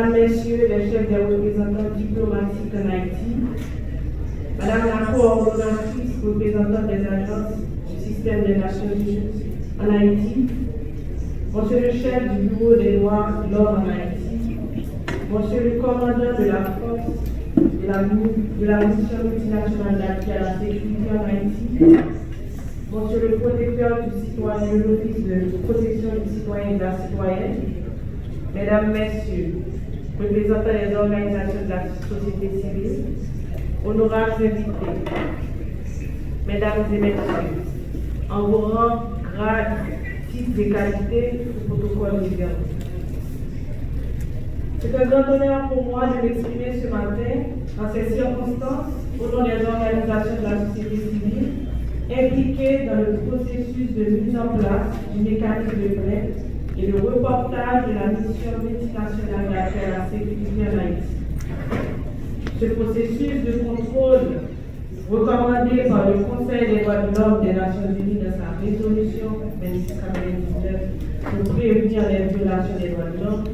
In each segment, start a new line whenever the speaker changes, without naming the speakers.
Mesdames, Messieurs les chefs des représentants diplomatiques en Haïti, Madame la coordonnatrice représentante des agences du système des Nations Unies en Haïti, Monsieur le chef du bureau des droits de l'homme en Haïti, Monsieur le commandant de la force de la mission multinationale d'appui à la sécurité en Haïti, Monsieur le protecteur du citoyen de l'Office de protection du citoyen et de la citoyenne, Mesdames, Messieurs, représentants des organisations de la société civile, honorables invités, Mesdames et Messieurs, en vos rangs, grades, titres et qualités, au protocole du verbe. C'est un grand honneur pour moi de m'exprimer ce matin, en ces circonstances, au nom des organisations de la société civile, impliquées dans le processus de mise en place du mécanisme de plainte et le reportage de la mission multinationale d'appui à la sécurité en Haïti. Ce processus de contrôle, recommandé par le Conseil des droits de l'homme des Nations Unies dans sa résolution 2699 pour prévenir les violations des droits de l'homme,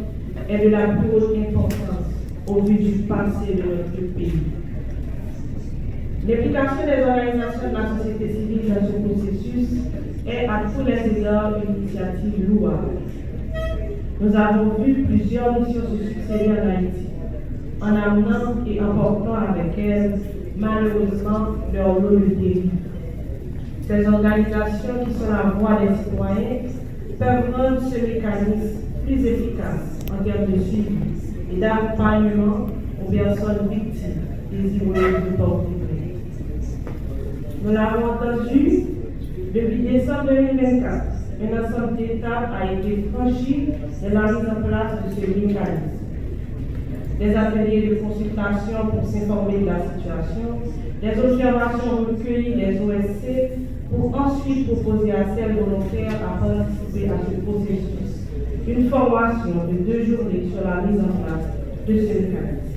est de la plus haute importance au vu du passé de notre pays. L'implication des organisations de la société civile dans ce processus est à tous les égards une initiative louable. Nous avons vu plusieurs missions se succéder en Haïti, en amenant et emportant avec elles, malheureusement, leur lot de dérive. Ces organisations qui sont la voix des citoyens peuvent rendre ce mécanisme plus efficace en termes de suivi et d'accompagnement aux personnes victimes désireuses de porter plainte. Nous l'avons entendu, depuis décembre 2024, un ensemble d'étapes a été franchi de la mise en place de ce mécanisme. Des ateliers de consultation pour s'informer de la situation, des observations recueillies des OSC pour ensuite proposer à celles volontaires à participer à ce processus une formation de 2 journées sur la mise en place de ce mécanisme,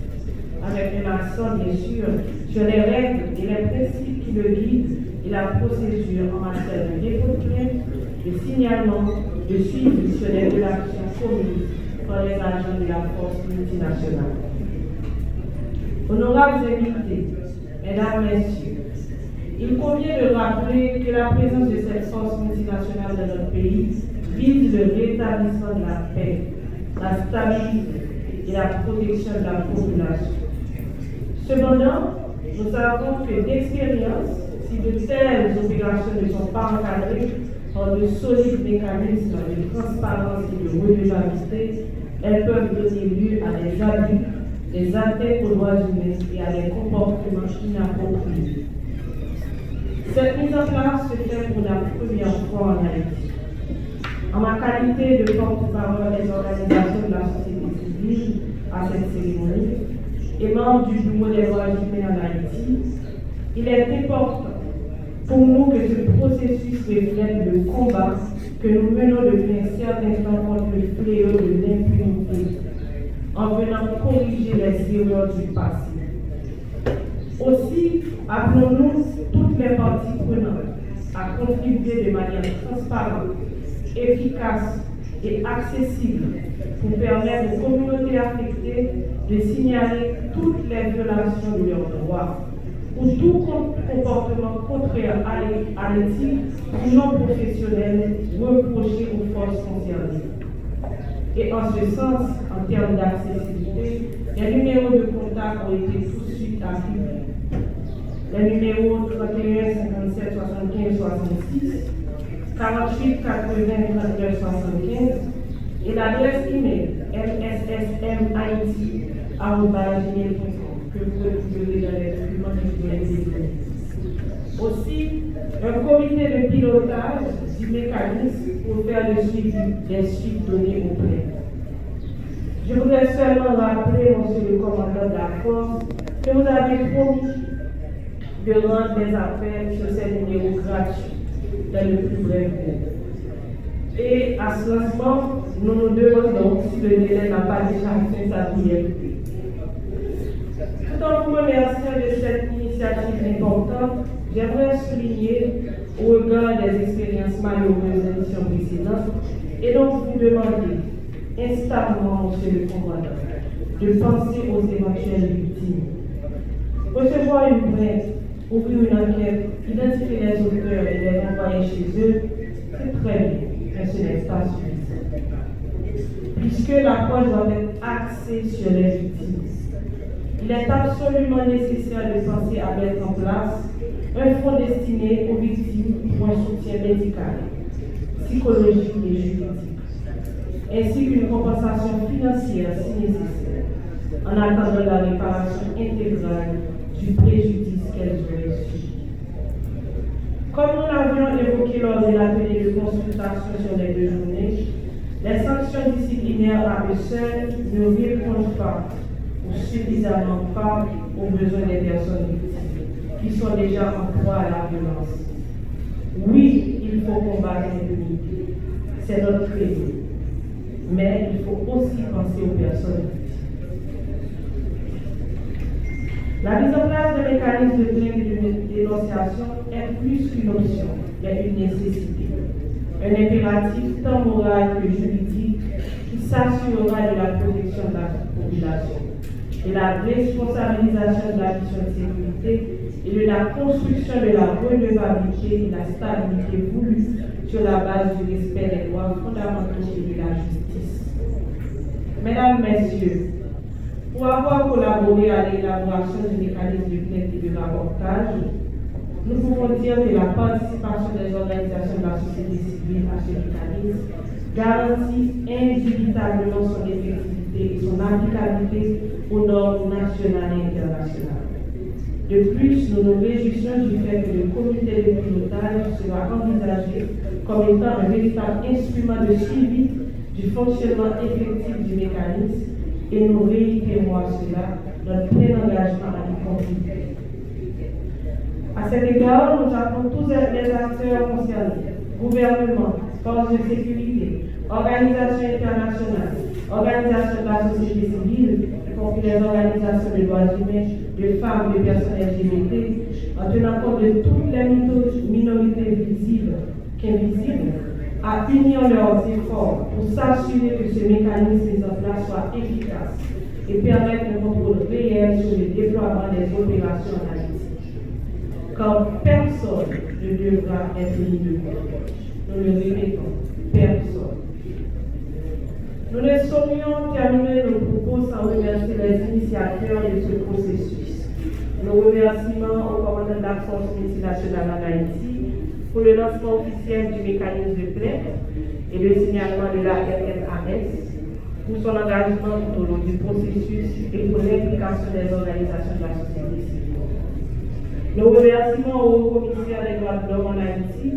avec un accent bien sûr sur les règles et les principes qui le guident et la procédure en matière de dépôt de plainte, de signalement, de suivi sur les violations commises par les agents de la force multinationale. Honorables invités, Mesdames, Messieurs, il convient de rappeler que la présence de cette force multinationale dans notre pays vise le rétablissement de la paix, la stabilité et la protection de la population. Cependant, nous savons que d'expérience, si de telles opérations ne sont pas encadrées par de solides mécanismes de transparence et de redevabilité, elles peuvent donner lieu à des abus, des atteintes aux droits humains et à des comportements inappropriés. Cette mise en place se fait pour la première fois en Haïti. En ma qualité de porte-parole des organisations de la société civile à cette cérémonie et membre du bureau des droits humains en Haïti, il est important pour nous que ce processus reflète le combat que nous menons depuis un certain temps contre le fléau de l'impunité, en venant corriger les erreurs du passé. Aussi, appelons-nous toutes les parties prenantes à contribuer de manière transparente, efficace et accessible pour permettre aux communautés affectées de signaler toutes les violations de leurs droits ou tout comportement contraire à l'éthique ou non professionnel reproché aux forces concernées. Et en ce sens, en termes d'accessibilité, les numéros de contact ont été tout de suite affichés. Les numéros 31 57 75 66, 48 80 39 75 et l'adresse email mssmhaiti@gmail.com que vous retrouverez dans les documents qui viennent d'être. Aussi, un comité de pilotage du mécanisme pour faire le suivi des suites données aux plaintes. Je voudrais seulement rappeler, monsieur le commandant de la force, que vous avez promis de rendre des appels sur ces numéros gratuits dans le plus bref délai. Et à ce lancement, nous nous demandons si le délai n'a pas déjà atteint sa priorité. Tout en vous remerciant de cette initiative importante, j'aimerais souligner, au regard des expériences malheureuses des missions précédentes, et donc vous demander instamment, monsieur le commandant, de penser aux éventuelles victimes. Recevoir une plainte, ouvrir une enquête, identifier les auteurs et les envoyer chez eux, c'est très bien, mais ce n'est pas suffisant. Puisque l'approche doit être axée sur les victimes, il est absolument nécessaire de penser à mettre en place un fonds destiné aux victimes pour un soutien médical, psychologique et juridique, ainsi qu'une compensation financière si nécessaire, en attendant la réparation intégrale du préjudice qu'elles auraient subi. Comme nous l'avions évoqué lors de l'atelier de consultation sur les 2 journées, les sanctions disciplinaires à eux seuls ne répondent pas ou suffisamment pas aux besoins des personnes victimes, qui sont déjà en proie à la violence. Oui, il faut combattre l'impunité, c'est notre credo, mais il faut aussi penser aux personnes victimes. La mise en place de mécanismes de plainte et de dénonciation est plus qu'une option, mais une nécessité. Un impératif tant moral que juridique qui s'assurera de la protection de la population, de la responsabilisation de la mission de sécurité et de la construction de la redevabilité et de la stabilité voulue sur la base du respect des droits fondamentaux et de la justice. Mesdames, Messieurs, pour avoir collaboré à l'élaboration du mécanisme de plainte et de rapportage, nous pouvons dire que la participation des organisations de la société civile à ce mécanisme garantit indubitablement son effectivité et son applicabilité aux normes nationales et internationales. De plus, nous nous réjouissons du fait que le comité de pilotage sera envisagé comme étant un véritable instrument de suivi du fonctionnement effectif du mécanisme et nous réitérons à cela notre plein engagement à y contribuer. À cet égard, nous appelons tous les acteurs concernés, gouvernement, forces de sécurité, organisations internationales, organisations de la société civile, y compris les organisations de droits humains, de femmes, de personnes LGBT, en tenant compte de toutes les minorités visibles qu'invisibles, à unir leurs efforts pour s'assurer que ce mécanisme mis en place soit efficace et permette un contrôle réel sur le déploiement des opérations en Haïti. Car personne ne devra être mis de côté. Nous le répétons, personne. Nous ne saurions terminer nos propos sans remercier les initiateurs de ce processus. Nos remerciements au commandant de la force multinationale en Haïti pour le lancement officiel du mécanisme de plainte et le signalement de la RNAS, pour son engagement tout au long du processus et pour l'implication des organisations de la société civile. Nos remerciements au commissaire des droits de l'homme en Haïti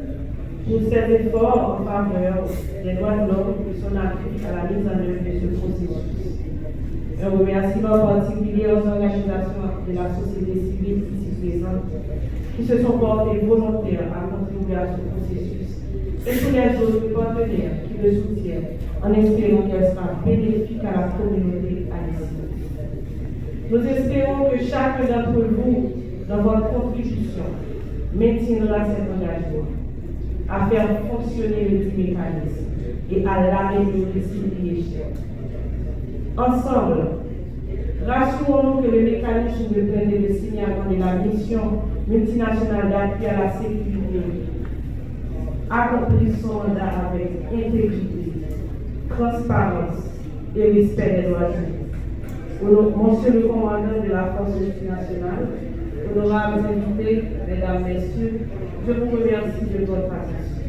pour ses efforts en faveur des droits de l'homme et son appui à la mise en œuvre de ce processus. Un remerciement particulier aux organisations de la société civile ici présentes qui se sont portés volontaires à contribuer à ce processus et tous les autres partenaires qui le soutiennent en espérant qu'elle sera bénéfique à la communauté haïtienne. Nous espérons que chacun d'entre vous, dans votre contribution, maintiendra cet engagement à faire fonctionner le dit mécanisme et à l'améliorer s'il y échelle. Ensemble, rassurons-nous que le mécanisme de plainte et de signalement de la mission multinationale d'appui à la sécurité accomplit son mandat avec intégrité, transparence et respect des droits humains. Monsieur le commandant de la force multinationale, honorables invités, mesdames, messieurs, je vous remercie de votre attention.